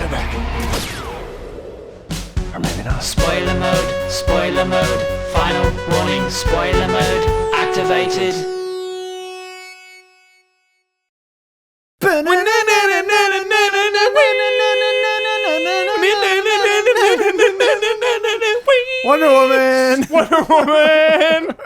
today. Or maybe not. Spoiler mode, final warning, spoiler mode activated. Wonder Woman. Wonder Woman.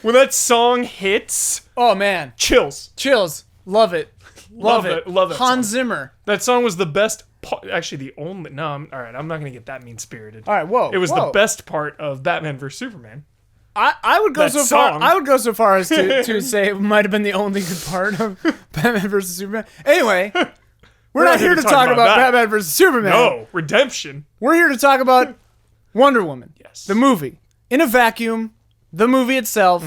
When that song hits, Oh man, chills. chills. Love it. Love it. Love that Hans song. Zimmer. That song was the best part. Actually, the only. No, all right. I'm not gonna get that mean spirited. All right, whoa. It was whoa. the best part of Batman vs Superman. I would go That so song. far. I would go so far as to say it might have been the only good part of Batman vs Superman. Anyway, we're not here to talk about that. Batman vs Superman. No, redemption. We're here to talk about Wonder Woman. Yes. The movie. In a vacuum, the movie itself,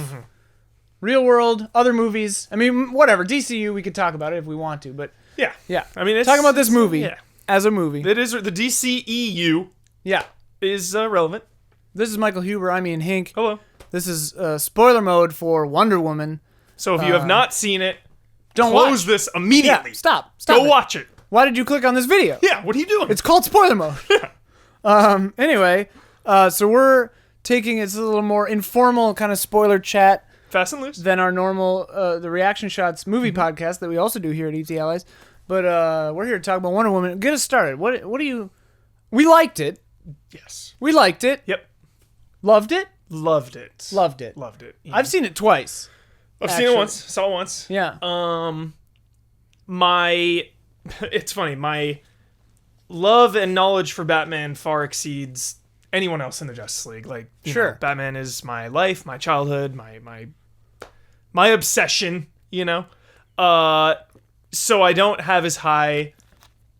real world, other movies. I mean, whatever. DCU, we could talk about it if we want to, but Yeah. yeah. I mean, it's talking about this movie Yeah. as a movie. It is the DCEU Yeah. is relevant. This is Michael Huber. I'm Ian Hink. Hello. This is spoiler mode for Wonder Woman. So if you have not seen it, Don't close watch. this Yeah, immediately. stop. Go it. watch it. Why did you click on this video? Yeah. What are you doing? It's called spoiler mode. Anyway, so we're taking it's a little more informal kind of spoiler chat Fast and Loose. than our normal the Reaction Shots movie podcast that we also do here at ET Allies. But we're here to talk about Wonder Woman. Get us started. What do you? We liked it. Yes. We liked it. Yep. Loved it. Loved it. Loved it. Loved it. Yeah. I've seen it twice. I've seen actually. it once. Saw it once. Yeah. It's funny. My love and knowledge for Batman far exceeds anyone else in the Justice League. Like, you Sure. know, Batman is my life, my childhood, my obsession. You know, so I don't have as high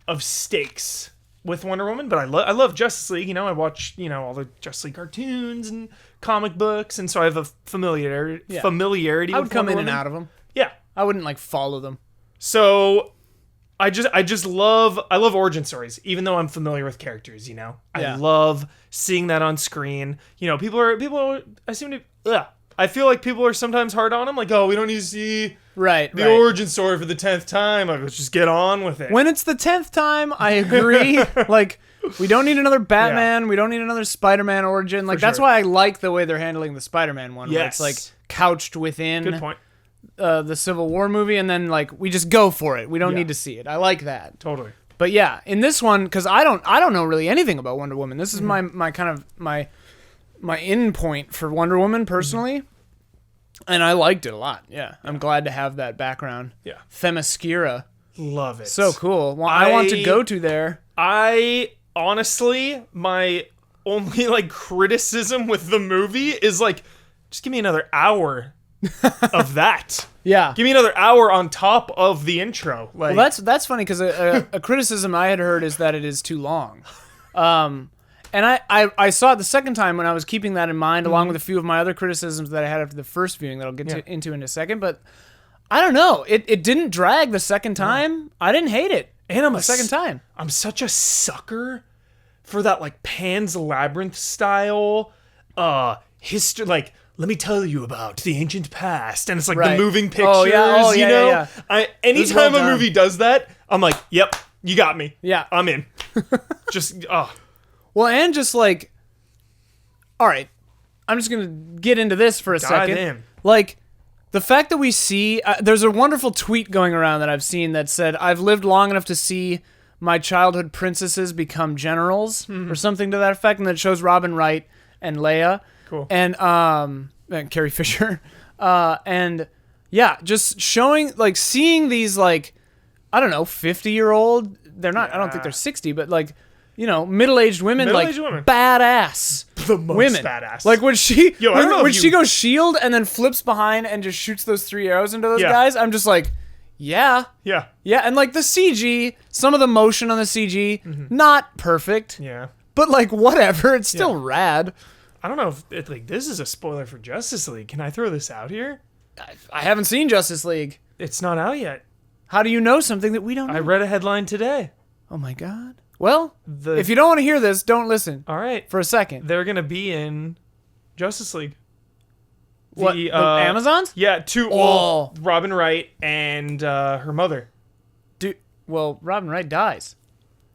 of stakes with Wonder Woman, but I love Justice League. You know, I watch all the Justice League cartoons and comic books, and so I have a familiarity. Yeah. Familiarity. I would with come Wonder in and Woman. out of them. Yeah. I wouldn't like follow them. So I just love origin stories, even though I'm familiar with characters, you know. Yeah. I love seeing that on screen. You know, people are I seem to I feel like people are sometimes hard on them, like, oh, we don't need to see Right. the origin story for the 10th time. Like, let's just get on with it. When it's the 10th time, I agree. Like, we don't need another Batman. We don't need another Spider-Man origin. Like, that's sure. why I like the way they're handling the Spider-Man one. Where Yes. it's, like, couched within Good point. the Civil War movie, and then, like, we just go for it. We don't Yeah. need to see it. I like that. Totally. But, yeah, in this one, because I don't know really anything about Wonder Woman. This is my kind of, my in point for Wonder Woman, personally. And I liked it a lot. Yeah. I'm glad to have that background. Yeah. Themyscira. Love it. So cool. Well, I want to go to there. I honestly, my only like criticism with the movie is like, just give me another hour of that. Yeah. Give me another hour on top of the intro. Like, Well, that's funny because a criticism I had heard is that it is too long. And I saw it the second time when I was keeping that in mind, along with a few of my other criticisms that I had after the first viewing that I'll get into in a second. But I don't know. It didn't drag the second time. I didn't hate it. and I'm The second time. I'm such a sucker for that like Pan's Labyrinth style history. Like, let me tell you about the ancient past, and it's like Right. the moving pictures. Oh, yeah. You know, Yeah. Anytime well a done. movie does that, I'm like, yep, you got me. Yeah. I'm in. Just Well, and just like, all right, I'm just gonna get into this for a second. in. Like, the fact that we see, there's a wonderful tweet going around that I've seen that said, "I've lived long enough to see my childhood princesses become generals," or something to that effect, and that shows Robin Wright and Leia, Cool. and Carrie Fisher, and yeah, just showing, like, seeing these, like, I don't know, 50-year-old. They're not. I don't think they're 60, but like, you know, middle-aged women, Middle-aged like women. badass. the most Women. badass. Like when she Yo, I don't know when if she you- goes shield and then flips behind and just shoots those 3 arrows into those Yeah. guys, I'm just like, yeah. yeah, Yeah, and like the CG, some of the motion on the CG, not perfect, yeah. but like whatever, it's still rad. I don't know if like this is a spoiler for Justice League. Can I throw this out here? I haven't seen Justice League. It's not out yet. How do you know something that we don't know? I read a headline today. Oh my god. Well, The if you don't want to hear this, don't listen all right, for a second. they're gonna be in Justice League. What, the Amazons? Yeah, Robin Wright and her mother. Well, Robin Wright dies.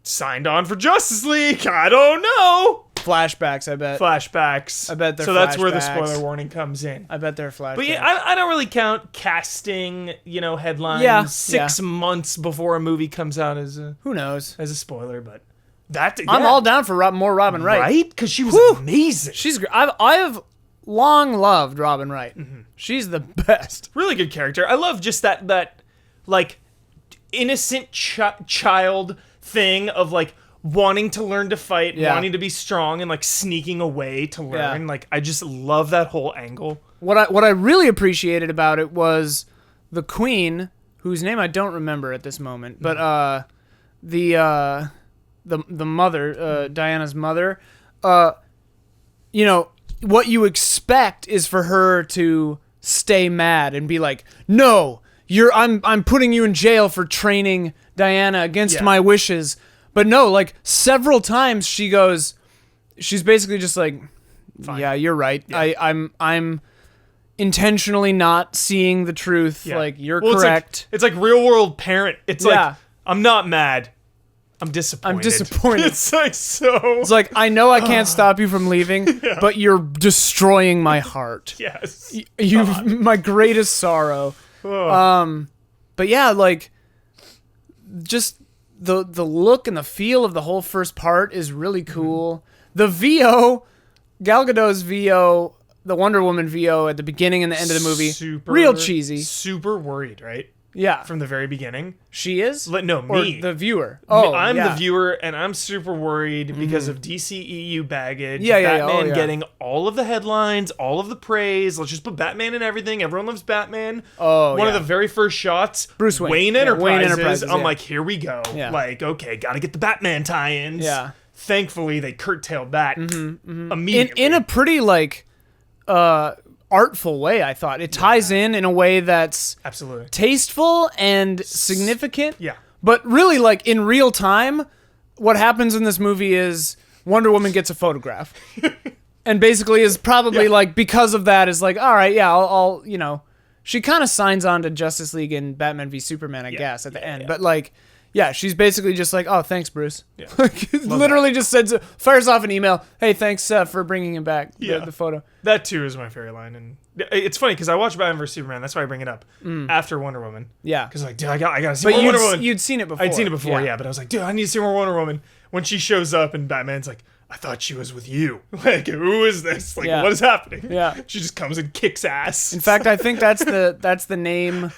signed on for Justice League. I don't know. Flashbacks, I bet. Flashbacks. I bet they're so that's where the flashbacks. spoiler warning comes in. I bet they're flashbacks. But yeah, I don't really count casting, headlines Yeah, 6 months before a movie comes out as a Who knows? spoiler, but that I'm all down for more Robin Wright. right because she was amazing. She's great. I have long loved Robin Wright. She's the best. Really good character. I love just that like innocent child thing of like wanting to learn to fight, wanting to be strong, and like sneaking away to learn. Yeah. Like I just love that whole angle. What I really appreciated about it was the Queen, whose name I don't remember at this moment, but the mother, Diana's mother. What you expect is for her to stay mad and be like, "No, I'm putting you in jail for training Diana against my wishes." But no, like several times she's basically just like, fine. Yeah, you're right. Yeah. I'm intentionally not seeing the truth. Yeah. Like you're correct. It's like real world parent. It's like, I'm not mad. I'm disappointed. It's like so. It's like, I know I can't stop you from leaving, but you're destroying my heart. Yes. You've my greatest sorrow. But yeah, like just the look and the feel of the whole first part is really cool. The VO, Gal Gadot's VO, the Wonder Woman VO at the beginning and the end of the movie, real cheesy. Super worried, right? Yeah. From the very beginning. She is? No, me. Or the viewer. Oh, I'm the viewer, and I'm super worried because of DCEU baggage. Yeah. Batman getting all of the headlines, all of the praise. Let's just put Batman in everything. Everyone loves Batman. Oh, One of the very first shots. Bruce Wayne. Wayne Enterprises. I'm yeah. like, here we go. Yeah. Like, okay, gotta get the Batman tie-ins. Yeah. Thankfully, they curtailed that immediately. In a pretty, like, artful way, I thought. It ties in a way that's absolutely tasteful and significant. Yeah. But really, like, in real time, what happens in this movie is Wonder Woman gets a photograph. And basically is probably, like, because of that, is like, all right, yeah, I'll she kind of signs on to Justice League and Batman v Superman, I guess, at the end. Yeah. But, like, yeah, she's basically just like, oh, thanks, Bruce. Yeah. Literally just fires off an email, hey, thanks for bringing him back, the photo. That, too, is my favorite line. And it's funny, because I watched Batman vs. Superman. That's why I bring it up. After Wonder Woman. Yeah. Because, like, dude, I got to see more Wonder Woman. You'd seen it before. I'd seen it before, yeah. But I was like, dude, I need to see more Wonder Woman. When she shows up and Batman's like, I thought she was with you. Like, who is this? Like, what is happening? Yeah. She just comes and kicks ass. In fact, I think that's the name...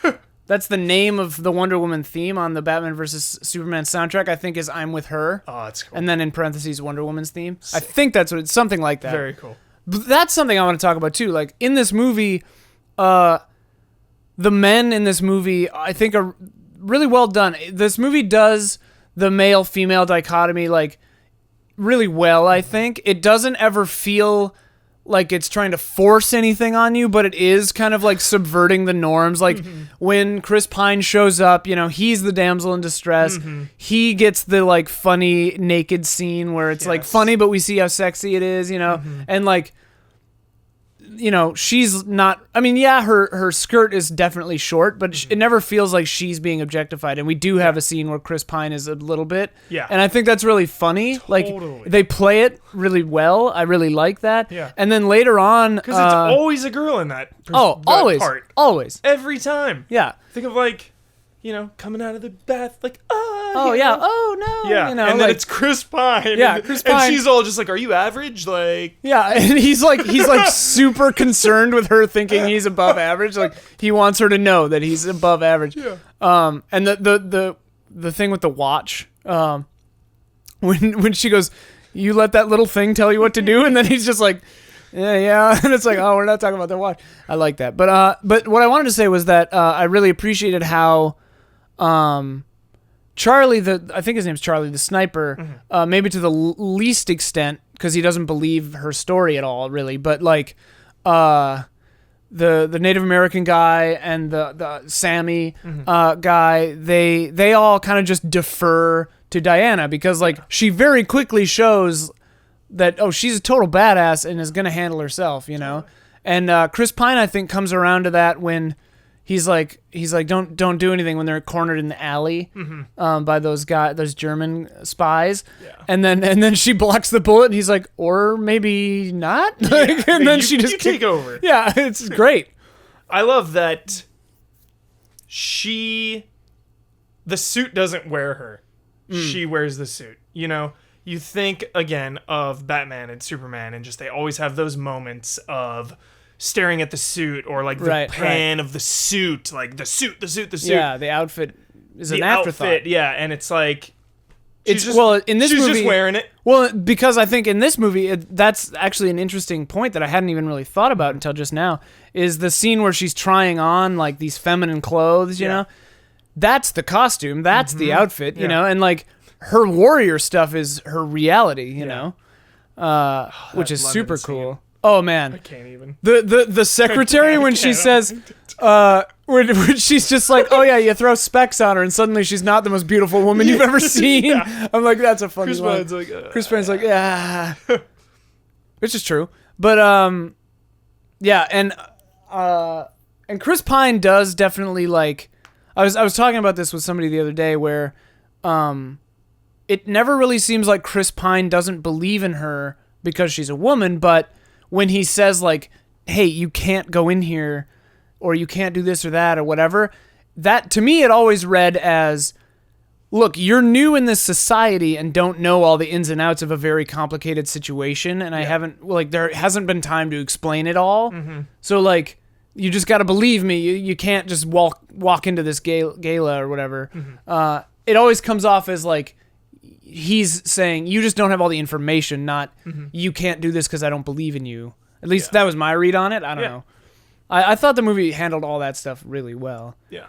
That's the name of the Wonder Woman theme on the Batman vs. Superman soundtrack, I think, is I'm With Her. Oh, that's cool. And then in parentheses, Wonder Woman's theme. Sick. I think that's what it's something like that. Very cool. But that's something I want to talk about, too. Like, in this movie, the men in this movie, I think, are really well done. This movie does the male-female dichotomy, like, really well, I think. It doesn't ever feel like it's trying to force anything on you, but it is kind of like subverting the norms. Like when Chris Pine shows up, he's the damsel in distress. He gets the like funny naked scene where it's like funny, but we see how sexy it is, and like, she's not, I mean, yeah, her skirt is definitely short, but it never feels like she's being objectified. And we do have a scene where Chris Pine is a little bit. Yeah. And I think that's really funny. Totally. Like, they play it really well. I really like that. Yeah. And then later on... Because it's always a girl in that always. part. Always. Every time. Yeah. Think of like... coming out of the bath, like, yeah, oh, no. Yeah, and then it's Chris Pine. Yeah, Chris Pine. And she's all just like, are you average? Like... Yeah, and he's like super concerned with her thinking he's above average. Like, he wants her to know that he's above average. Yeah. And the thing with the watch, when she goes, you let that little thing tell you what to do? And then he's just like... Yeah, and it's like, oh, we're not talking about the watch. I like that, but what I wanted to say was that I really appreciated how Charlie, I think his name's Charlie, the sniper, maybe to the least extent, because he doesn't believe her story at all, really, but like the Native American guy and the Sammy guy, they all kind of just defer to Diana because like she very quickly shows that, oh, she's a total badass and is going to handle herself, And Chris Pine, I think, comes around to that when, he's like don't do anything when they're cornered in the alley by those German spies. Yeah. And then she blocks the bullet and he's like, or maybe not. Like, and then she just you take over. Yeah, it's great. I love that the suit doesn't wear her. She wears the suit. You know, you think again of Batman and Superman and just they always have those moments of staring at the suit or like the pan of the suit, like the suit. Yeah, the outfit is an afterthought. Outfit, yeah, and it's like in this movie she's just wearing it. Well, because I think in this movie that's actually an interesting point that I hadn't even really thought about until just now is the scene where she's trying on like these feminine clothes, you know? That's the costume, that's the outfit, you know, and like her warrior stuff is her reality, you know, which is London super scene. cool. Oh man, I can't even. The secretary when she says, when she's just like, oh yeah, you throw specs on her and suddenly she's not the most beautiful woman you've ever seen. I'm like, that's a funny one. Chris Pine's like, yeah, which is true, but yeah, and Chris Pine does definitely like. I was talking about this with somebody the other day where it never really seems like Chris Pine doesn't believe in her because she's a woman, but when he says like, hey, you can't go in here or you can't do this or that or whatever, that to me it always read as, look, you're new in this society and don't know all the ins and outs of a very complicated situation, and I haven't, like, there hasn't been time to explain it all. So like, you just got to believe me. You can't just walk into this gala or whatever. It always comes off as like he's saying you just don't have all the information, not you can't do this because I don't believe in you. At least that was my read on it. I don't know. I thought the movie handled all that stuff really well. Yeah.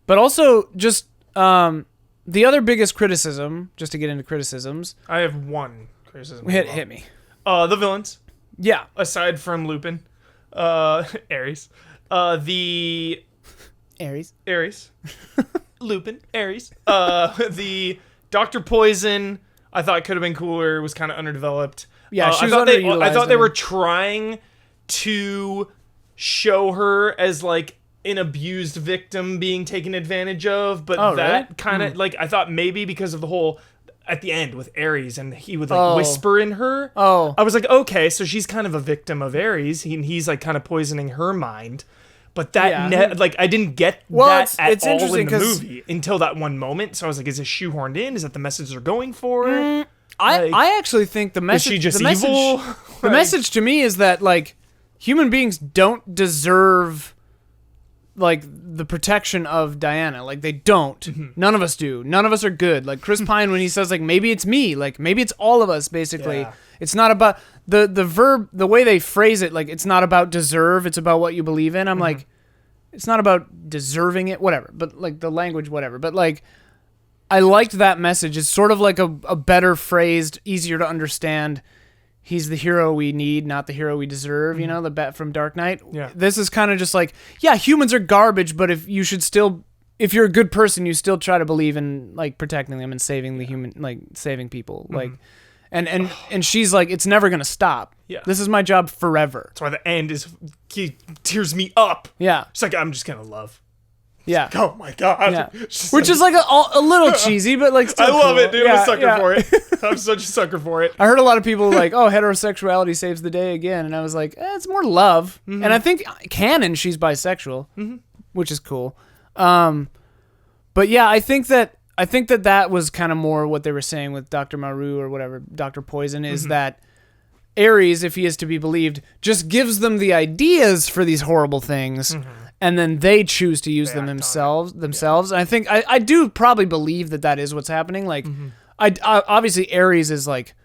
But also just the other biggest criticism, just to get into criticisms. I have one criticism. Hit me. The villains. Yeah. Aside from Lupin, Ares. The Ares. Lupin, Ares. The Dr. Poison, I thought could have been cooler. Was kind of underdeveloped. Yeah, she was I thought they were trying to show her as like an abused victim being taken advantage of, but that kind of like I thought maybe because of the whole at the end with Ares and he would like whisper in her. I was like, okay, so she's kind of a victim of Ares. He's like kind of poisoning her mind. But that like I didn't get that at all in the movie until that one moment. So I was like, is it shoehorned in? Is that the message they're going for? I actually think the message. Is she just evil? The message to me is that like human beings don't deserve like the protection of Diana. Like they don't. None of us do. None of us are good. Like Chris Pine when he says like maybe it's me, like maybe it's all of us basically. Yeah. It's not about the verb, the way they phrase it, like it's not about deserve, it's about what you believe in. I'm like, it's not about deserving it, whatever. But like the language, whatever. But like I liked that message. It's sort of like a better phrased, easier to understand. He's the hero we need, not the hero we deserve, you know, the bat from Dark Knight. Yeah. This is kind of just like, yeah, humans are garbage, but if you're a good person, you still try to believe in like protecting them and saving the human, like saving people. Like, and she's like, it's never going to stop. Yeah. This is my job forever. That's why the end he tears me up. Yeah. It's like, I'm just going to love. Yeah. Oh my God. Yeah. Which is like a little cheesy, but like still I love cool. it, dude. I'm a sucker for it. I'm such a sucker for it. I heard a lot of people like, oh, heterosexuality saves the day again. And I was like, it's more love. And I think canon, she's bisexual, which is cool. But yeah, I think that was kind of more what they were saying with Dr. Maru or whatever, Dr. Poison, is that Ares, if he is to be believed, just gives them the ideas for these horrible things, and then they choose to use them themselves. And I think I do probably believe that is what's happening. Like, I obviously Ares is like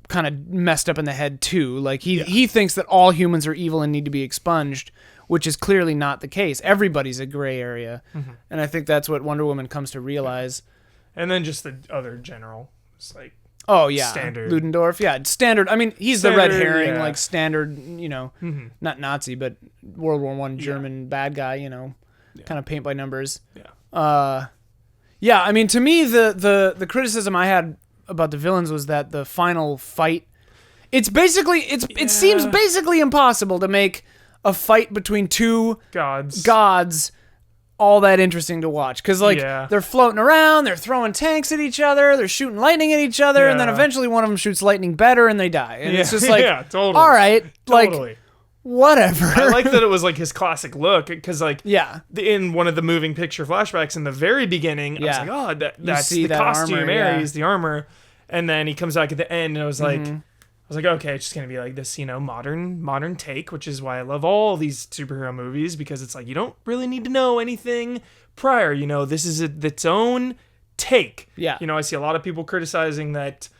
kind of messed up in the head too. Like he thinks that all humans are evil and need to be expunged, which is clearly not the case. Everybody's a gray area, and I think that's what Wonder Woman comes to realize. And then just the other general. It's like, oh, yeah. Standard. Ludendorff. Yeah, standard. I mean, he's Standard, the red herring, yeah. like standard, you know, not Nazi, but World War I German bad guy, you know, kind of paint by numbers. Yeah. Yeah, I mean, to me, the criticism I had about the villains was that the final fight, it seems basically impossible to make a fight between two gods all that interesting to watch because like Yeah. they're floating around, they're throwing tanks at each other, they're shooting lightning at each other, and then Yeah. eventually one of them shoots lightning better and they die. And it's just like, yeah, totally. all right, like Totally. whatever. I like that it was like his classic look because like Yeah. in one of the moving picture flashbacks in the very beginning, Yeah. I was like, oh, that's see the that costume armor, Ares, yeah. the armor, and then he comes back at the end, and I was like. Mm-hmm. I was like, okay, it's just gonna be like this, modern take, which is why I love all these superhero movies because it's like you don't really need to know anything prior. This is its own take. Yeah. I see a lot of people criticizing that,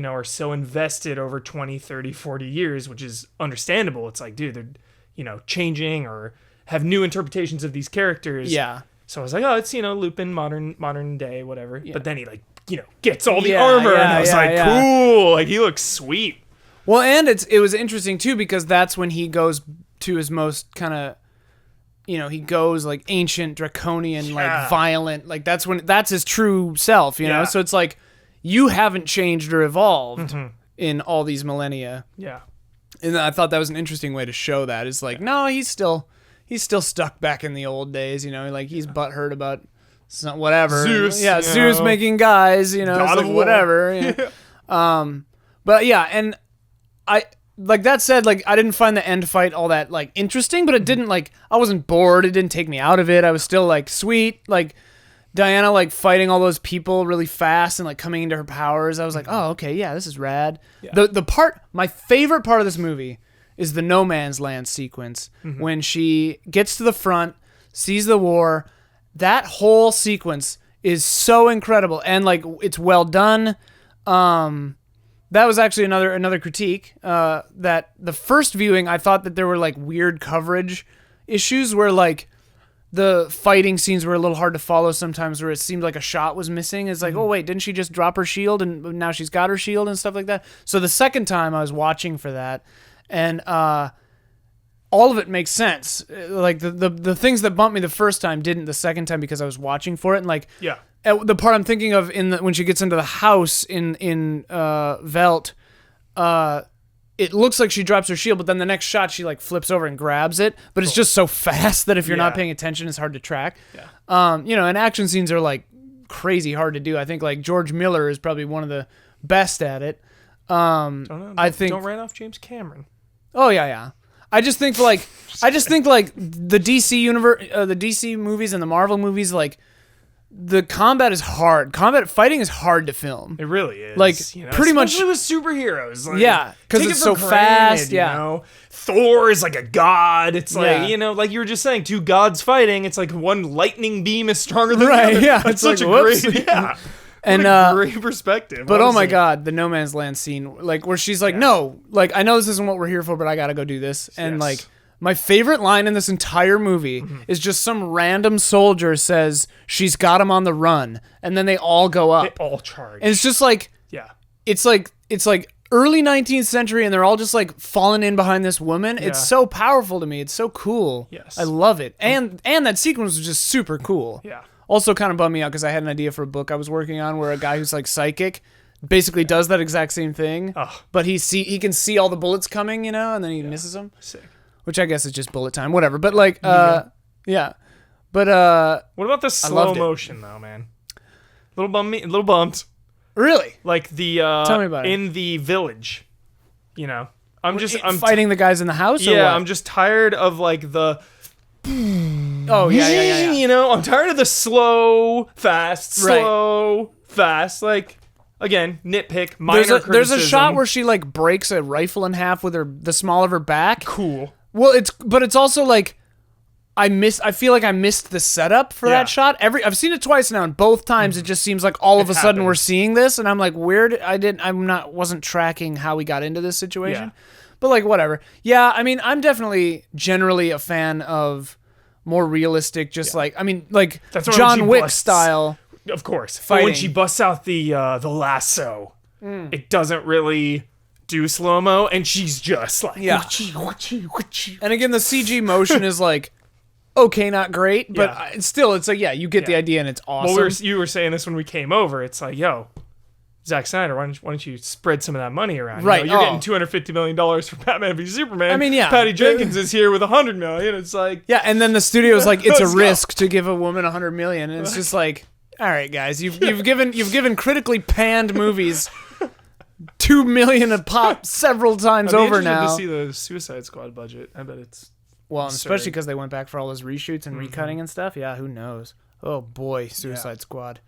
are so invested over 20, 30, 40 years, which is understandable. It's like, dude, they're, changing or have new interpretations of these characters. Yeah. So I was like, oh, it's, Lupin, modern day, whatever. But then he like, gets all the Yeah, armor, and yeah, I was yeah, like, yeah. cool. Like he looks sweet. Well, and it was interesting too because that's when he goes to his most kind of, he goes like ancient, draconian, Yeah. like violent. Like that's his true self, you know. Yeah. So it's like you haven't changed or evolved in all these millennia, Yeah. and I thought that was an interesting way to show that. Is like, no, he's still stuck back in the old days, like he's butthurt about whatever. Zeus, yeah, you Zeus know. making guys, it's God like of War. whatever. But yeah, and I like that said, like I didn't find the end fight all that like interesting, but it didn't like I wasn't bored. It didn't take me out of it. I was still like sweet, like Diana like fighting all those people really fast and like coming into her powers. I was like, oh okay, yeah, this is rad. Yeah. My favorite part of this movie is the no man's land sequence when she gets to the front, sees the war. That whole sequence is so incredible and like it's well done. That was actually another critique. That the first viewing, I thought that there were like weird coverage issues where like the fighting scenes were a little hard to follow sometimes, where it seemed like a shot was missing. It's like, oh wait, didn't she just drop her shield and now she's got her shield and stuff like that? So the second time I was watching for that, and all of it makes sense. Like the things that bumped me the first time didn't the second time because I was watching for it, and like Yeah. the part I'm thinking of when she gets into the house in Velt, it looks like she drops her shield, but then the next shot she like flips over and grabs it. But it's just so fast that if you're not Yeah. paying attention, it's hard to track. Yeah. And action scenes are like crazy hard to do. I think like George Miller is probably one of the best at it. I think. Don't write off James Cameron. Oh yeah. I just think like the DC universe, the DC movies and the Marvel movies, like the combat is hard. Fighting is hard to film. It really is. Like, pretty much- especially with superheroes. Like, Yeah, 'cause take it's it so for fast, granted, yeah. Thor is like a god. It's like, Yeah. like you were just saying, two gods fighting. It's like one lightning beam is stronger than Right, the other. yeah, It's it's such like, a whoops. great, yeah. And, What a great perspective. But oh my honestly. god, the no man's land scene, like where she's like, no, like I know this isn't what we're here for, but I gotta go do this. And Yes. like my favorite line in this entire movie is just some random soldier says she's got him on the run, and then they all go up. They all charge. And it's just like yeah. it's like early 19th century, and they're all just like falling in behind this woman. Yeah. It's so powerful to me. It's so cool. Yes. I love it. And that sequence was just super cool. Yeah. Also kind of bummed me out because I had an idea for a book I was working on where a guy who's like psychic basically does that exact same thing. Oh. But he can see all the bullets coming, and then he misses them, Sick. which I guess is just bullet time, whatever. But like yeah. But What about the slow loved it. motion though, man? Little bumped. really, Like the Tell me about it. in the village. I'm fighting the guys in the house. Or Yeah, what? I'm just tired of like the Oh yeah. I'm tired of the slow, fast, Right. slow, fast. Like again, nitpick, minor There's a shot criticism. where she like breaks a rifle in half with the small of her back. cool. Well, it's also like I feel like I missed the setup for Yeah. that shot. I've seen it twice now, and both times it just seems like all of a sudden we're happens. seeing this, and I'm like, wasn't tracking how we got into this situation. Yeah. But like whatever. Yeah, I mean, I'm definitely generally a fan of more realistic, just like like That's why when John she Wick busts- style. Of course. But Fighting. when she busts out the lasso, it doesn't really do slow mo, and she's just like Yeah. whatchy. And again, the CG motion is like okay, not great, but Yeah. it's like you get the Yeah. idea, and it's awesome. Well, you were saying this when we came over. It's like, yo, Zack Snyder, why don't you spread some of that money around? Right. You're getting $250 million for Batman v Superman. I mean, yeah. Patty Jenkins is here with $100 million. It's like, Yeah, and then the studio's like, it's a Let's go. risk to give a woman $100 million, and it's just like, all right, guys, you've given critically panned movies $2 million a pop several times I'd be over interested now. to see the Suicide Squad budget. I bet it's Well, and absurd. especially because they went back for all those reshoots and recutting and stuff. Yeah, who knows? Oh boy, Suicide Squad.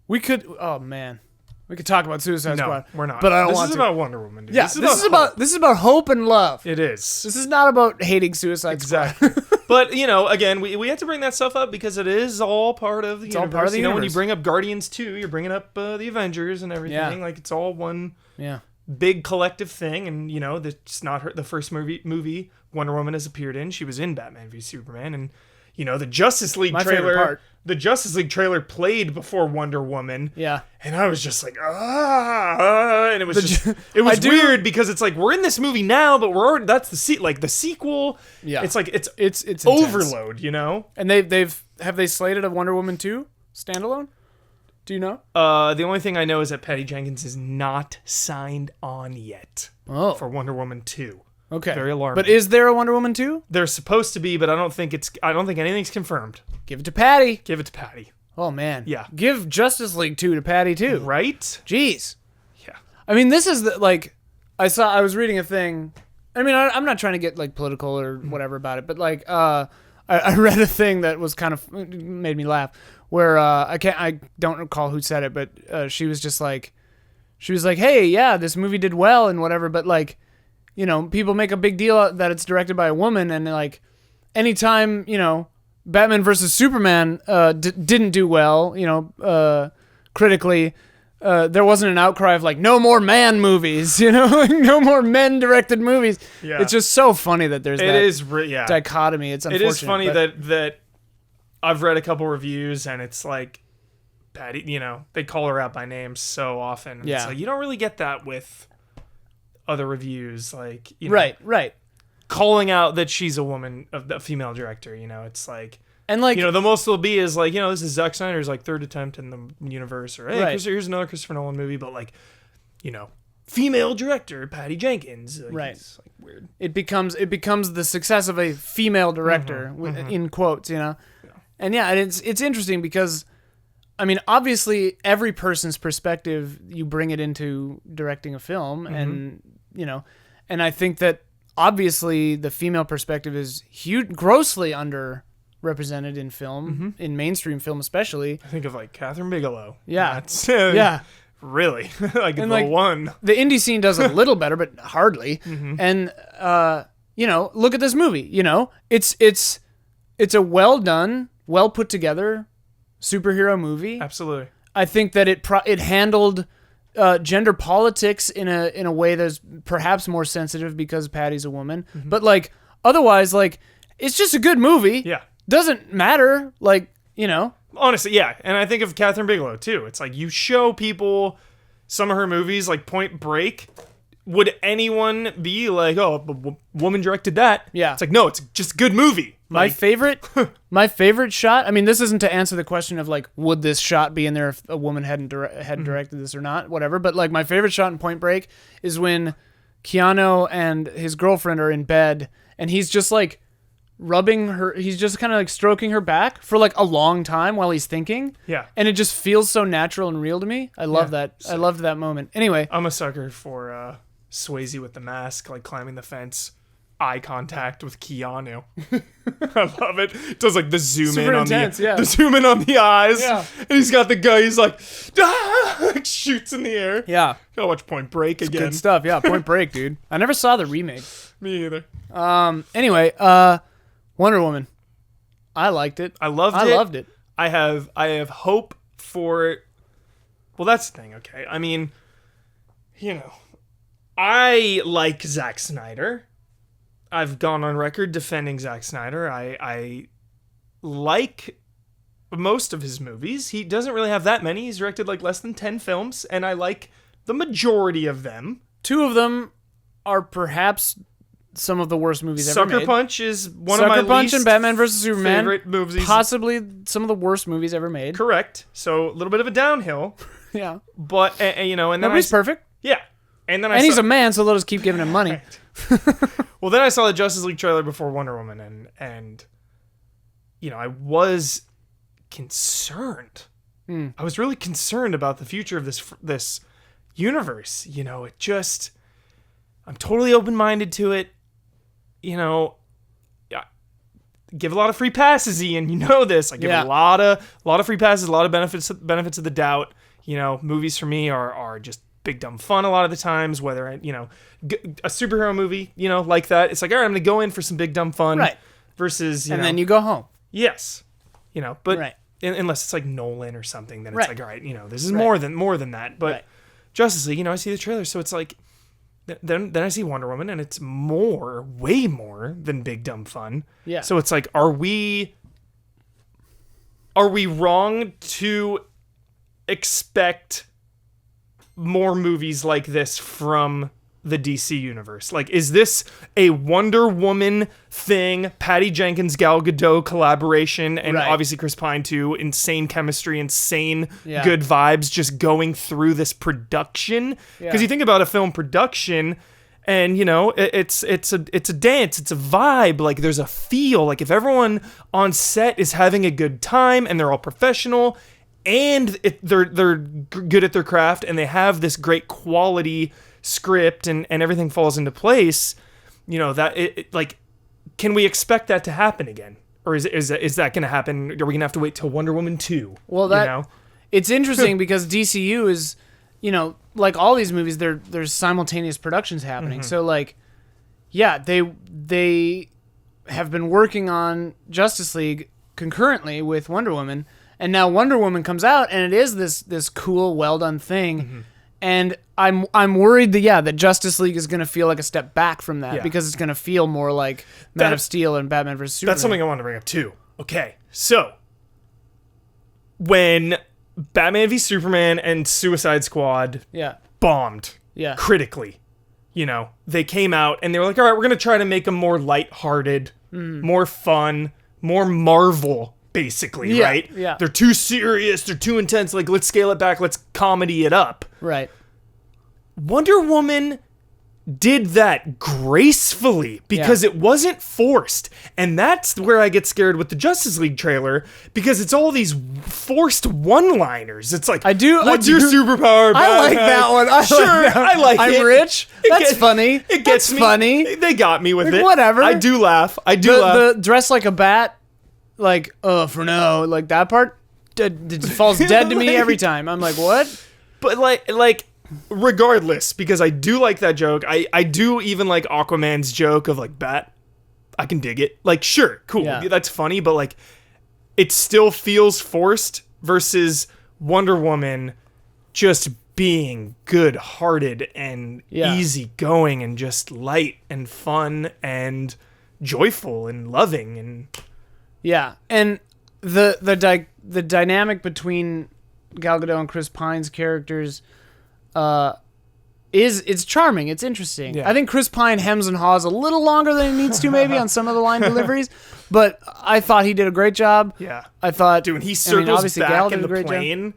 We could. Oh man, we could talk about Suicide no, Squad. we're not. But I don't this want is to. about Wonder Woman. Dude. Yeah, this is about hope and love. It is. This is not about hating Suicide Squad. Exactly. But, again, we have to bring that stuff up because it is all part of the universe. all part of the when you universe. bring up Guardians 2, you're bringing up the Avengers and everything. Yeah. Like, it's all one Yeah. big collective thing. And, it's not the first movie Wonder Woman has appeared in. She was in Batman v Superman. And, the Justice League My favorite trailer. part. The Justice League trailer played before Wonder Woman. Yeah. And I was just like, and it was it I was do- weird because it's like we're in this movie now, but we're already, that's the sequel. Yeah. It's like it's It's overload, And have they slated a Wonder Woman 2 standalone? Do you know? The only thing I know is that Patty Jenkins is not signed on yet Oh. for Wonder Woman 2. Okay. Very alarming. But is there a Wonder Woman 2? They're supposed to be, but I don't think anything's confirmed. Give it to Patty. Give it to Patty. Oh man. Yeah. Give Justice League 2 to Patty too. Right? Jeez. Yeah. I mean, this is I was reading a thing. I mean, I'm not trying to get like political or whatever about it, but like, I read a thing that was kind of made me laugh. Where I don't recall who said it, but she was like, hey, yeah, this movie did well and whatever, but like, people make a big deal that it's directed by a woman, and like, anytime Batman versus Superman didn't do well, critically. There wasn't an outcry of like no more man movies, like, no more men directed movies. Yeah. It's just so funny that there's It that is, yeah. dichotomy. It's It unfortunate. is funny but- that I've read a couple reviews and it's like Patty, they call her out by name so often. And Yeah. It's like you don't really get that with other reviews, like right, calling out that she's a woman, a female director. It's like. and like The most will be is like, this is Zack Snyder's like third attempt in the universe, or hey, Right. here's another Christopher Nolan movie, but like, female director Patty Jenkins, like, Right. It's like weird. it becomes the success of a female director in quotes, and yeah, and it's interesting because, I mean, obviously every person's perspective, you bring it into directing a film, and and I think that obviously the female perspective is grossly underrepresented in film, in mainstream film especially. I think of like Catherine Bigelow. Yeah. That's, Yeah. really like the like, one. The indie scene does a little better, but hardly. And look at this movie. It's a well done, well put together superhero movie. Absolutely. I think that it handled gender politics in a way that's perhaps more sensitive because Patty's a woman. But like otherwise, like it's just a good movie. Yeah. Doesn't matter. Like Honestly, yeah. And I think of Catherine Bigelow too. It's like you show people some of her movies, like Point Break. Would anyone be like, oh, a woman directed that? Yeah. It's like, no, it's just a good movie. My favorite shot. I mean, this isn't to answer the question of like, would this shot be in there if a woman hadn't directed this or not, whatever. But like, my favorite shot in Point Break is when Keanu and his girlfriend are in bed, and he's just like rubbing her. He's just kind of like stroking her back for like a long time while he's thinking. Yeah. And it just feels so natural and real to me. I love Yeah. that. I loved that moment. Anyway, I'm a sucker for Swayze with the mask, like climbing the fence, eye contact with Keanu. I love it. It does like the zoom Super in intense, on yeah. the zoom in on the eyes. Yeah. And he's got the guy. He's like, like shoots in the air. yeah, Gotta watch Point Break again. good stuff. Yeah, Point Break, dude. I never saw the remake. Me either. Anyway, Wonder Woman. I liked it. I loved it. I have hope for. Well, that's the thing. Okay, I mean, I like Zack Snyder. I've gone on record defending Zack Snyder. I like most of his movies. He doesn't really have that many. He's directed like less than 10 films, and I like the majority of them. 2 of them are perhaps some of the worst movies ever Sucker made. Punch is one of my Sucker Punch least and Batman vs Superman, favorite movies. possibly some of the worst movies ever made. Correct. So a little bit of a downhill. Yeah. But you know, and then Nobody's perfect. yeah, and then And he's a man, so they'll just keep giving him money. Well, then I saw the Justice League trailer before Wonder Woman, and you know, I was concerned. I was really concerned about the future of this universe. You know, I'm totally open-minded to it. You know, I give a lot of free passes, Ian. You know this. I give a lot of free passes, a lot of benefits of the doubt. You know, movies for me are just big dumb fun a lot of the times. Whether a superhero movie, you know, like that, it's like, all right, I'm gonna go in for some big dumb fun, Right. Versus, And then you go home. yes, you know, but Right. unless it's like Nolan or something, then it's Right. like, all right, you know, this is more than that. But Right. Justice League, you know, I see the trailer, so it's like, then I see Wonder Woman, and it's way more than big dumb fun. Yeah. So it's like, are we wrong to expect more movies like this from the DC universe? Like, is this a Wonder Woman thing, Patty Jenkins, Gal Gadot collaboration, and Right. obviously Chris Pine too, insane chemistry, insane Yeah. good vibes just going through this production? Because Yeah. you think about a film production, and you know, it's a dance, it's a vibe, like there's a feel, like if everyone on set is having a good time and they're all professional and they're good at their craft and they have this great quality script and everything falls into place, you know, that like, can we expect that to happen again? Or is that going to happen? Are we going to have to wait till Wonder Woman 2? Well, you know? It's interesting because DCU is, you know, like all these movies, there's simultaneous productions happening. So like, yeah, they have been working on Justice League concurrently with Wonder Woman, and now Wonder Woman comes out, and it is this cool, well done thing. And I'm worried that Justice League is going to feel like a step back from that because it's going to feel more like Man of Steel and Batman vs Superman. That's something I wanted to bring up too. Okay, so when Batman v Superman and Suicide Squad bombed critically, you know, they came out and they were like, all right, we're going to try to make them more lighthearted, more fun, more Marvel, basically, right? Yeah. They're too serious, they're too intense, like, let's scale it back, let's comedy it up. Right. Wonder Woman did that gracefully because it wasn't forced. And that's where I get scared with the Justice League trailer, because it's all these forced one-liners. It's like, what's your superpower, Batman? I like that one. I like it. I'm rich. That's funny. It gets me. Funny. They got me with it. Whatever. I do laugh. laugh. The dress like a bat, like, for no, like that part falls dead to me every time. I'm like, what? But like regardless, because I do like that joke. I do even like Aquaman's joke of like bat. I can dig it. Like, sure, cool. Yeah. That's funny, but like it still feels forced versus Wonder Woman just being good-hearted and easygoing and just light and fun and joyful and loving and and the dynamic between Gal Gadot and Chris Pine's characters it's charming. It's interesting. Yeah. I think Chris Pine hems and haws a little longer than he needs to maybe on some of the line deliveries, but I thought he did a great job. Yeah. I thought, dude, when he circles obviously back Gal in did a the great job. plane,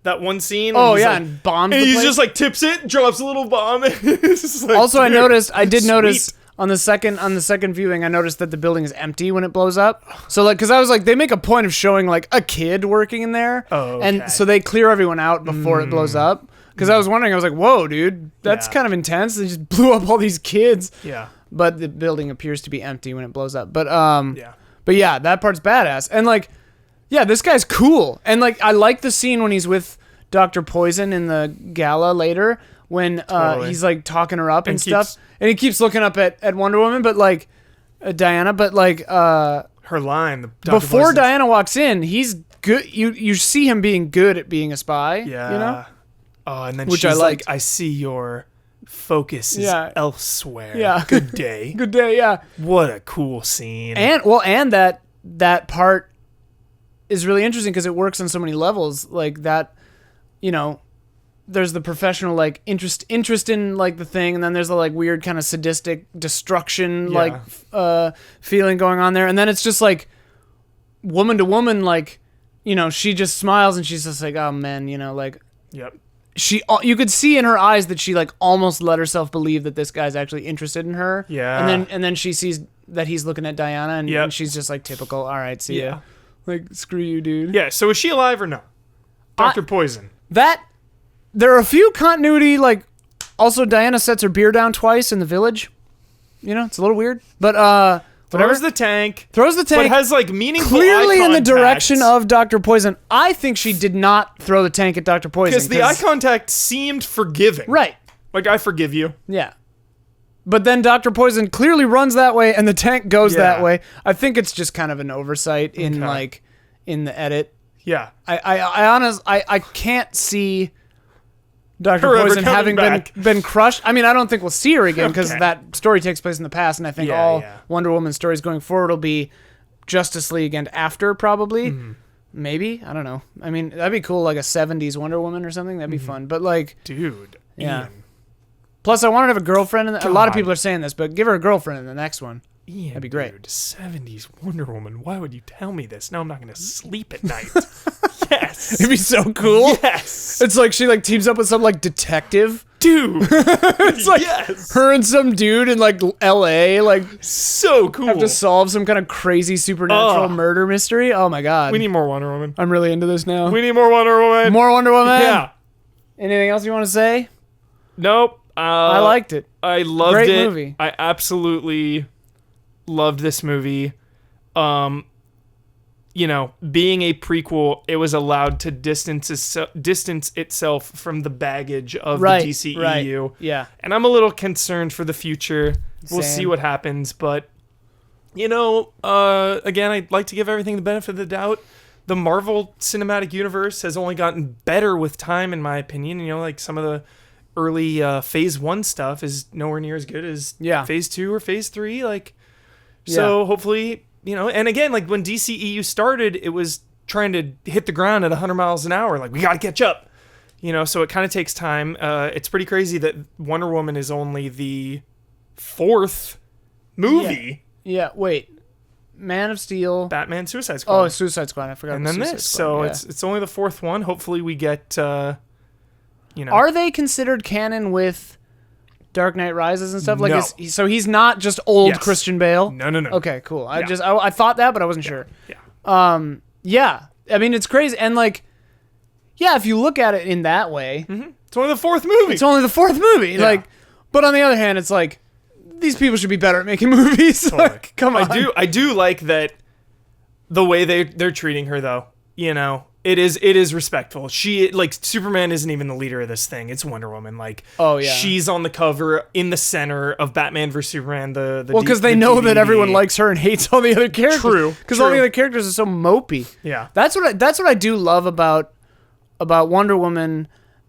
that one scene. Oh, and he's yeah, like, and bombs and the he's place. just like tips it, drops a little bomb. It's just like, Also, dude, I did sweet. notice on the second viewing, I noticed that the building is empty when it blows up. So like, because I was like, they make a point of showing like a kid working in there, Oh, okay. and so they clear everyone out before it blows up. Because I was wondering, I was like, whoa, dude, that's kind of intense. They just blew up all these kids. Yeah. But the building appears to be empty when it blows up. But Yeah. But yeah, that part's badass. And like, yeah, this guy's cool. And like, I like the scene when he's with Dr. Poison in the gala later when Totally. he's like talking her up and keeps- stuff. And he keeps looking up at Wonder Woman, but like Diana, but like Her line. The Dr. before Poison's- Diana walks in, he's good. You see him being good at being a spy. Yeah. You know? Oh, and then Which she's I liked. like, I see your focus is Yeah. elsewhere. Yeah. Good day. Good day, yeah. What a cool scene. And that part is really interesting because it works on so many levels. Like that, you know, there's the professional like interest in like the thing, and then there's the like weird kind of sadistic destruction like feeling going on there, and then it's just like woman to woman, like, you know, she just smiles and she's just like, oh man, you know, like Yep. you could see in her eyes that she like almost let herself believe that this guy's actually interested in her. Yeah. And then she sees that he's looking at Diana, and, Yep. and she's just like typical. All right, see Yeah. ya. Like screw you, dude. Yeah. So is she alive or no? Dr. Poison. That there are a few continuity like. Also, Diana sets her beer down twice in the village. You know, it's a little weird, but whatever. Throws the tank. Throws the But tank. has like meaningful Clearly eye in the contact. direction of Dr. Poison. I think she did not throw the tank at Dr. Poison. Because the eye contact seemed forgiving. Right. Like, I forgive you. Yeah. But then Dr. Poison clearly runs that way and the tank goes that Yeah. way. I think it's just kind of an oversight in Okay. like in the edit. Yeah. I can't see Dr. Her ever Poison coming having back. been crushed. I mean, I don't think we'll see her again because Okay. that story takes place in the past, and I think Yeah, all yeah. Wonder Woman stories going forward will be Justice League and after, probably. Mm-hmm. Maybe. I don't know. I mean, that'd be cool, like a 70s Wonder Woman or something. That'd be Mm-hmm. fun. But like, Dude. Yeah. Ian. plus I want her to have a girlfriend. A lot of God. people are saying this, but give her a girlfriend in the next one. Ian, That'd be great. Dude, 70s Wonder Woman. Why would you tell me this? Now I'm not going to sleep at night. Yes. It'd be so cool. Yes. It's like she like teams up with some like detective. Dude. It's like yes. her and some dude in like L.A. like So cool. have to solve some kind of crazy supernatural Ugh. murder mystery. Oh my god. We need more Wonder Woman. I'm really into this now. We need more Wonder Woman. More Wonder Woman? Yeah. Anything else you want to say? Nope. I liked it. I loved Great it. movie. I absolutely loved this movie. You know, being a prequel, it was allowed to distance itself from the baggage of Right. the DCEU. Right. Yeah. And I'm a little concerned for the future. We'll Same. see what happens, but you know, again, I'd like to give everything the benefit of the doubt. The Marvel Cinematic Universe has only gotten better with time, in my opinion. You know, like some of the early Phase 1 stuff is nowhere near as good as Yeah. Phase 2 or Phase 3. Like, so hopefully, you know, and again, like when DCEU started, it was trying to hit the ground at 100 miles an hour. Like, we got to catch up. You know, so it kind of takes time. It's pretty crazy that Wonder Woman is only the 4th movie. Yeah. Wait. Man of Steel. Batman Suicide Squad. Oh, Suicide Squad. I forgot. and about then Suicide this. Squad. So Yeah. it's only the 4th one. Hopefully we get, you know. Are they considered canon with Dark Knight Rises and stuff? Like, No. so he's not just old Yes. Christian Bale. No. Okay, cool. I Yeah. I thought that, but I wasn't sure. Yeah. Yeah. I mean, it's crazy, and like, yeah, if you look at it in that way, It's only the 4th movie. it's only the 4th movie. Like, but on the other hand, it's like these people should be better at making movies. Like, come on. I do like that the way they're treating her though. You know, it is respectful. She, like, Superman isn't even the leader of this thing. It's Wonder Woman. Like, Oh, yeah. she's on the cover in the center of Batman vs Superman. Well, because they know that everyone likes her and hates all the other characters. True, Because all the true. other characters are so mopey. Yeah. That's what I do love about Wonder Woman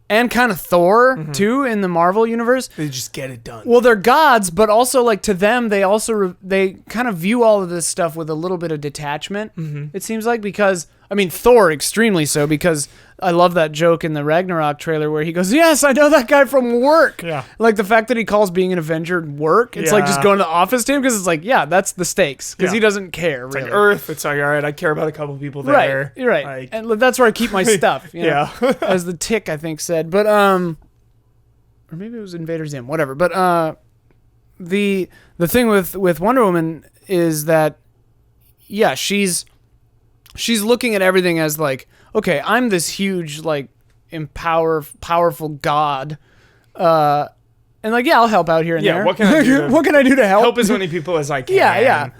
and kind of Thor Mm-hmm. too in the Marvel universe. They just get it done. Well, they're gods, but also like to them, they also they kind of view all of this stuff with a little bit of detachment. Mm-hmm. It seems like because I mean Thor extremely so because I love that joke in the Ragnarok trailer where he goes, "Yes, I know that guy from work." Yeah. Like the fact that he calls being an Avenger work. It's like just Yeah. going to the office to him because it's like, yeah, that's the stakes because Yeah. he doesn't care It's really. like Earth. It's like, all right, I care about a couple people Right, there. you're right, Like, and that's where I keep my stuff. You know, Yeah. as the Tick I think said, but or maybe it was Invader Zim, whatever. But the thing with Wonder Woman is that yeah, she's looking at everything as like, okay, I'm this huge like powerful god, and like yeah, I'll help out here and Yeah, there. what can I do to what can I do to help? help as many people as I can. Yeah.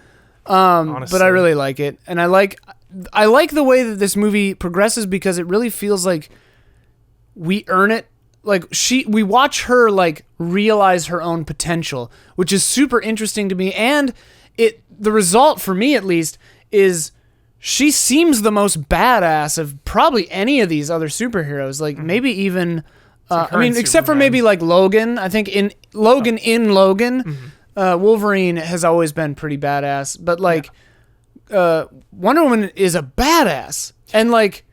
Honestly. But I really like it, and I like the way that this movie progresses because it really feels like we earn it. Like we watch her like realize her own potential, which is super interesting to me. And the result for me at least is she seems the most badass of probably any of these other superheroes. Like maybe even, I mean, except for Superman. maybe like Logan. I think in Logan, Wolverine has always been pretty badass, but like Wonder Woman is a badass, and like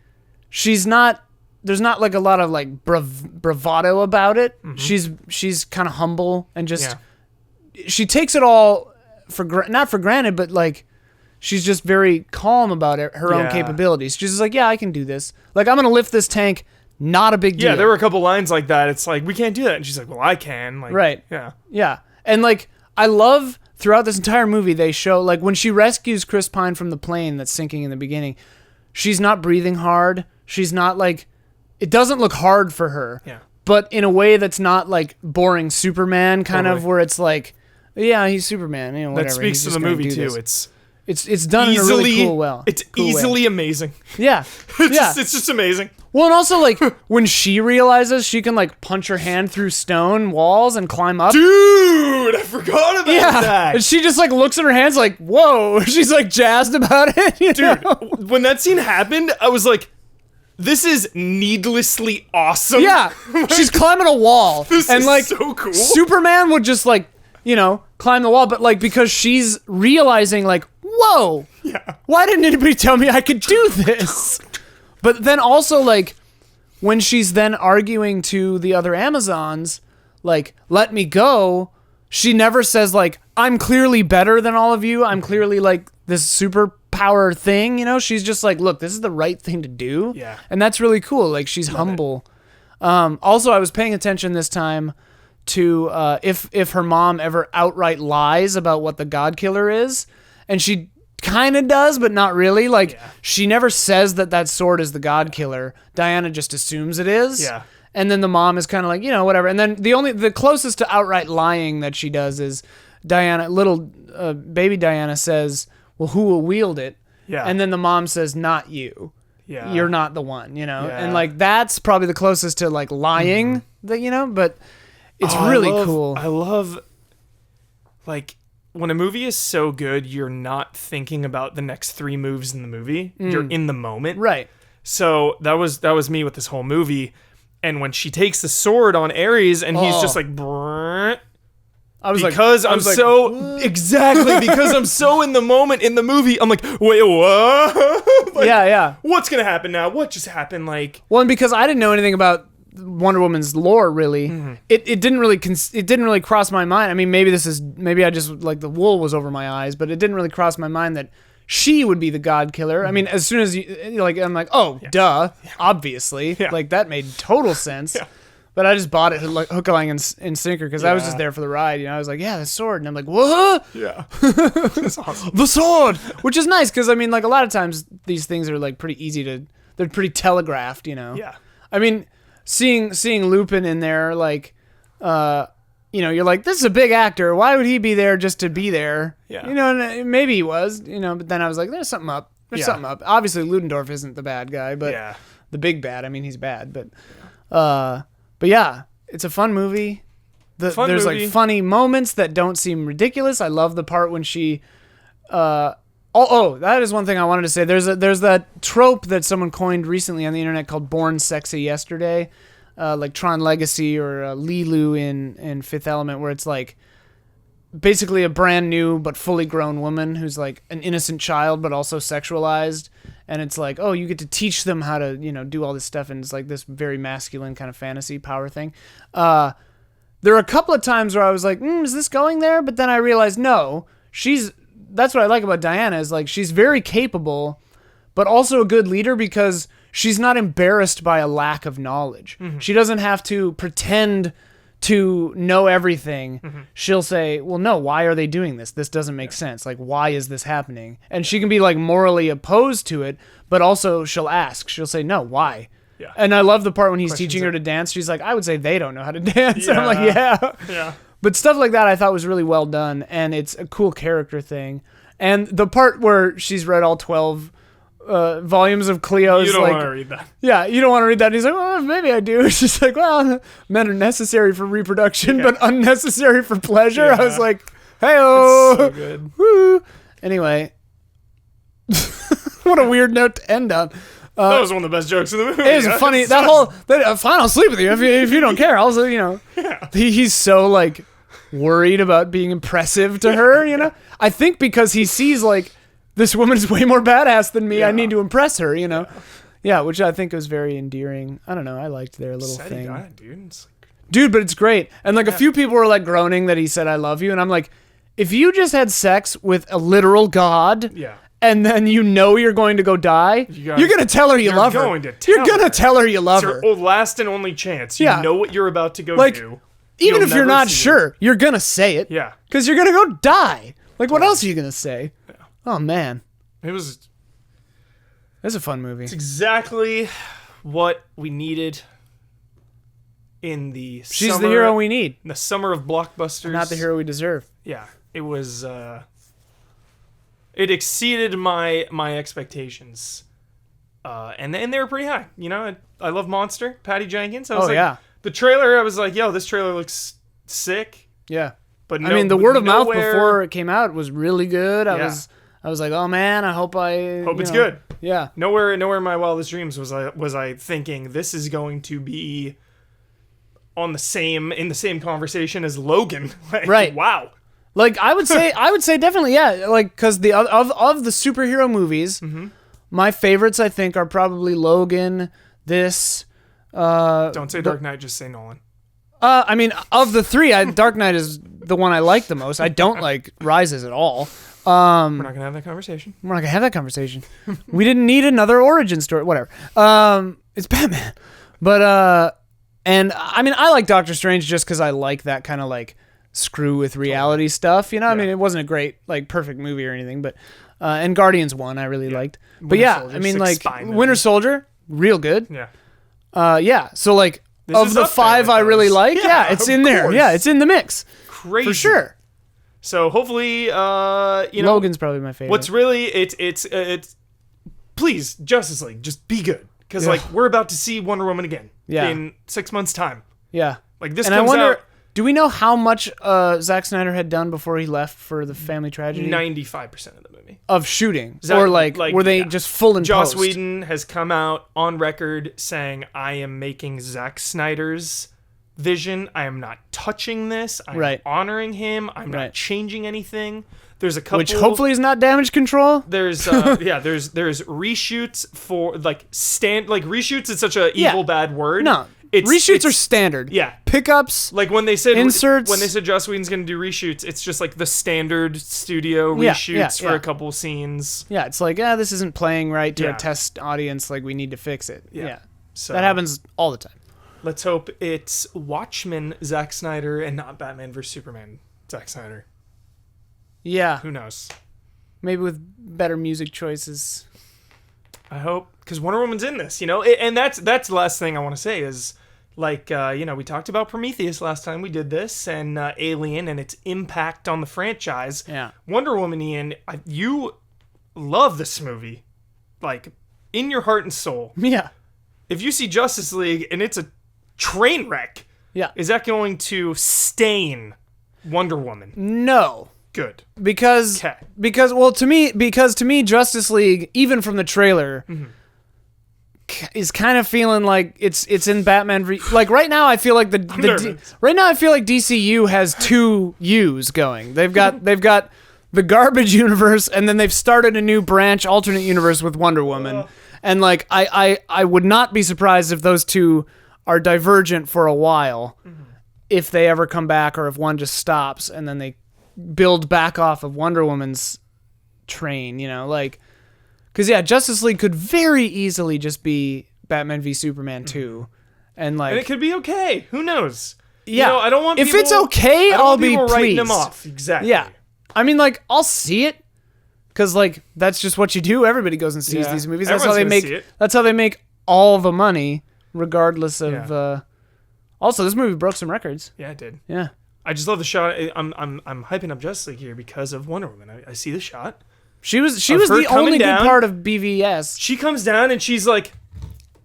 she's not. There's not like a lot of like bravado about it. She's kind of humble and just she takes it all not for granted, but like she's just very calm about her own Yeah. capabilities. She's just like, yeah, I can do this. Like I'm gonna lift this tank not a big deal. Yeah, there were a couple lines like that. It's like, we can't do that. And she's like, well, I can. Like, Right. Yeah. Yeah. And like, I love throughout this entire movie, they show like when she rescues Chris Pine from the plane that's sinking in the beginning, she's not breathing hard. She's not like, it doesn't look hard for her. Yeah. But in a way that's not like boring Superman kind of, where it's like, yeah, he's Superman. You know, whatever. That speaks He's to just the gonna movie do too. this. It's done Easily, in a really cool it's way. easily amazing. Yeah. Yeah. It's just amazing. Well, and also like when she realizes she can like punch her hand through stone walls and climb up. Dude, I forgot about Yeah, that. and she just like looks at her hands like, whoa. She's like jazzed about it. You Dude, know? when that scene happened, I was like, this is needlessly awesome. Yeah, she's climbing a wall, This and is like so cool. Superman would just like, you know, climb the wall, but like because she's realizing like, whoa, Yeah. why didn't anybody tell me I could do this? But then also like when she's then arguing to the other Amazons, like, let me go, she never says like, I'm clearly better than all of you. I'm clearly like this superpower thing, you know? She's just like, look, this is the right thing to do. Yeah. And that's really cool. Like she's humble. Also, I was paying attention this time to if her mom ever outright lies about what the God Killer is, and she kind of does, but not really. Like she never says that sword is the God Killer. Diana just assumes it is. Yeah. And then the mom is kind of like, you know, whatever. And then the closest to outright lying that she does is Diana, baby Diana says, well, who will wield it? Yeah. And then the mom says, not you. Yeah. You're not the one, you know? Yeah. And like, that's probably the closest to like lying that, you know, but it's Oh, really I love- cool. I love, like, when a movie is so good, you're not thinking about the next 3 moves in the movie. You're in the moment. Right. So that was me with this whole movie. And when she takes the sword on Ares and he's just like, brrrt, I was because like, I'm so exactly because I'm so in the moment in the movie. I'm like, wait, what? Like, yeah. what's gonna happen now? What just happened? Like, Well, and because I didn't know anything about Wonder Woman's lore, really, it didn't really cross my mind. I mean, maybe I just like the wool was over my eyes, but it didn't really cross my mind that she would be the God Killer. I mean, as soon as I'm like, oh, duh, obviously, like that made total sense. Yeah. But I just bought it like hook, line, and sinker because I was just there for the ride. You know, I was like, yeah, the sword, and I'm like, what? yeah, that's awesome. The sword, which is nice because I mean, like a lot of times these things are like pretty easy they're pretty telegraphed. You know. Yeah. I mean, seeing Lupin in there, like, you know, you're like, this is a big actor. Why would he be there just to be there? Yeah. You know, and maybe he was, you know, but then I was like, there's something up. There's Yeah. something up. Obviously, Ludendorff isn't the bad guy, but Yeah. the big bad. I mean, he's bad, but yeah, it's a fun movie. There's movie. like funny moments that don't seem ridiculous. I love the part when she, that is one thing I wanted to say. There's that trope that someone coined recently on the internet called "Born Sexy Yesterday," like Tron Legacy or Lilu in Fifth Element, where it's like basically a brand new but fully grown woman who's like an innocent child but also sexualized, and it's like, oh, you get to teach them how to, you know, do all this stuff, and it's like this very masculine kind of fantasy power thing. There are a couple of times where I was like, is this going there? But then I realized, no, that's what I like about Diana is like she's very capable, but also a good leader because she's not embarrassed by a lack of knowledge. She doesn't have to pretend to know everything. She'll say, well, no, why are they doing this? This doesn't make sense. Like, why is this happening? And she can be like morally opposed to it, but also she'll ask. She'll say, no, why? Yeah. And I love the part when he's teaching her to dance. She's like, I would say they don't know how to dance. And I'm like, yeah. Yeah. But stuff like that I thought was really well done, and it's a cool character thing. And the part where she's read all 12 volumes of Cleo's, You don't like, want to read that. yeah, you don't want to read that. And he's like, well, maybe I do. It's just like, well, men are necessary for reproduction, but unnecessary for pleasure. I was like, hey-oh. So good. Woo. Anyway, what a weird note to end on. That was one of the best jokes in the movie. It was funny. Fine, I'll sleep with you if you don't care. Also, you know, he's so like worried about being impressive to her. You know, I think because he sees like this woman's way more badass than me. I need to impress her. You know, yeah, which I think was very endearing. I don't know. I liked their little thing, Dude. It's like, dude. But it's great. And like a few people were like groaning that he said "I love you," and I'm like, if you just had sex with a literal god. yeah. and then you know you're going to go die, you're gonna tell her you love her. You're gonna tell her you love It's her. your last and only chance. You Yeah. know what you're about to go Like, do. Even You'll if you're never not see sure, you're gonna say it. Yeah. Because you're gonna go die. Like, what else are you gonna say? Oh man, It was that's a fun movie. exactly what we needed in the She's summer, the hero we need, in the summer of blockbusters. not the hero we deserve. Yeah, it was. It exceeded my expectations, and they were pretty high. You know, I love Monster, Patty Jenkins. I was Oh, like, yeah. The trailer, I was like, yo, this trailer looks sick. Yeah. But I mean, the word of mouth nowhere- before it came out was really good. I Yeah. was like, oh man, I hope it's good. Yeah. Nowhere in my wildest dreams was I thinking this is going to be in the same conversation as Logan. Like, Right. Wow. Like I would say definitely, yeah. Like, because the of the superhero movies, Mm-hmm. my favorites I think are probably Logan. This. Don't say Dark Knight. Just say Nolan. I mean, of the three, Dark Knight is the one I like the most. I don't like Rises at all. We're not gonna have that conversation. We're not gonna have that conversation. We didn't need another origin story. Whatever. It's Batman. But and I mean, I like Doctor Strange just because I like that kind of like screw with reality stuff. You know, I mean, it wasn't a great like perfect movie or anything, but and Guardians 1 I really liked. But Winter yeah, Soldier, I mean, 6 like spy movie. Winter Soldier, real good. Yeah. Yeah. So like This of is the up there 5 with I really those. like, yeah, it's of in there. course. Yeah, it's in the mix Crazy. for sure. So hopefully, you know, Logan's probably my favorite. what's really it's please Justice League, just be good because like we're about to see Wonder Woman again. Yeah. In 6 months' time. Yeah. Like this And I comes wonder, out do we know how much Zack Snyder had done before he left for the family tragedy 95% of the movie. of shooting, Zack- or like were they yeah. just full in Joss post? Whedon has come out on record saying, "I am making Zack Snyder's vision. I am not touching this. I'm Right. honoring him. I'm Right. not changing anything." There's a couple, Which hopefully is not damage control. there's there's reshoots for like reshoots is such a Yeah. evil bad word. No, It's reshoots are it's- standard. yeah. Pickups. Like when they said Inserts. when they said Joss Whedon's gonna do reshoots, it's just like the standard studio Yeah, reshoots yeah, for yeah. a couple scenes. Yeah, it's like, this isn't playing right to Yeah. a test audience. Like, we need to fix it. Yeah. So That happens all the time. Let's hope it's Watchmen Zack Snyder and not Batman vs Superman Zack Snyder. Yeah. Who knows? Maybe with better music choices. I hope because Wonder Woman's in this, you know, and that's the last thing I want to say is like you know, we talked about Prometheus last time we did this and Alien and its impact on the franchise. Yeah. Wonder Woman, Ian, you love this movie, like in your heart and soul. Yeah. If you see Justice League and it's a train wreck, Yeah. is that going to stain Wonder Woman? No. Good. Because Okay. to me Justice League, even from the trailer, is kind of feeling like it's in Batman like right now I feel like nervous. right now I feel like DCU has two U's going. They've got the garbage universe, and then they've started a new branch alternate universe with Wonder Woman. And like I would not be surprised if those two are divergent for a while, if they ever come back, or if one just stops and then they build back off of Wonder Woman's train, you know, like, because yeah, Justice League could very easily just be Batman v Superman 2, and like, And it could be okay. Who knows? yeah, You know, I don't want if people, it's okay, I don't I'll want be people writing them pleased. off. Exactly. Yeah, I mean, like, I'll see it, because like that's just what you do. Everybody goes and sees Yeah. these movies. Everyone's gonna make see it. that's how they make all the money, regardless of. Yeah. Also, this movie broke some records. Yeah, it did. Yeah. I just love the shot. I'm hyping up Justice League here because of Wonder Woman. I see the shot. She was Of her the coming only down. good part of BVS. She comes down and she's like,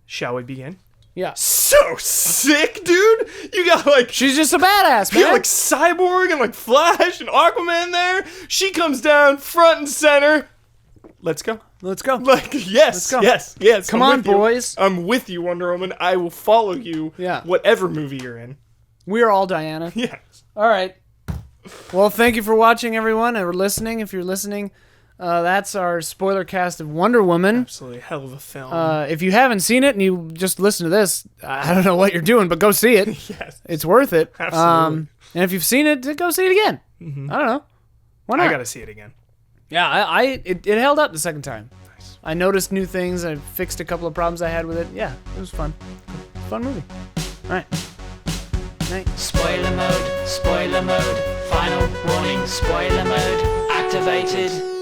"Shall we begin?" Yeah. So sick, dude. You got like She's just a badass, you man. got like Cyborg and like Flash and Aquaman there. She comes down front and center. Let's go. Let's go. Like yes, go. yes. Come I'm on, with you. boys. I'm with you, Wonder Woman. I will follow you. Yeah. Whatever movie you're in. We are all Diana. Yes. All right. Well, thank you for watching, everyone, or listening. If you're listening, that's our spoiler cast of Wonder Woman. Absolutely hell of a film. If you haven't seen it and you just listen to this, I don't know what you're doing, but go see it. yes. It's worth it. Absolutely. And if you've seen it, go see it again. I don't know. Why not? I gotta see it again. Yeah, it held up the second time. Nice. I noticed new things. I fixed a couple of problems I had with it. Yeah, it was fun. Fun movie. All right. Night. Spoiler mode, final warning, spoiler mode activated.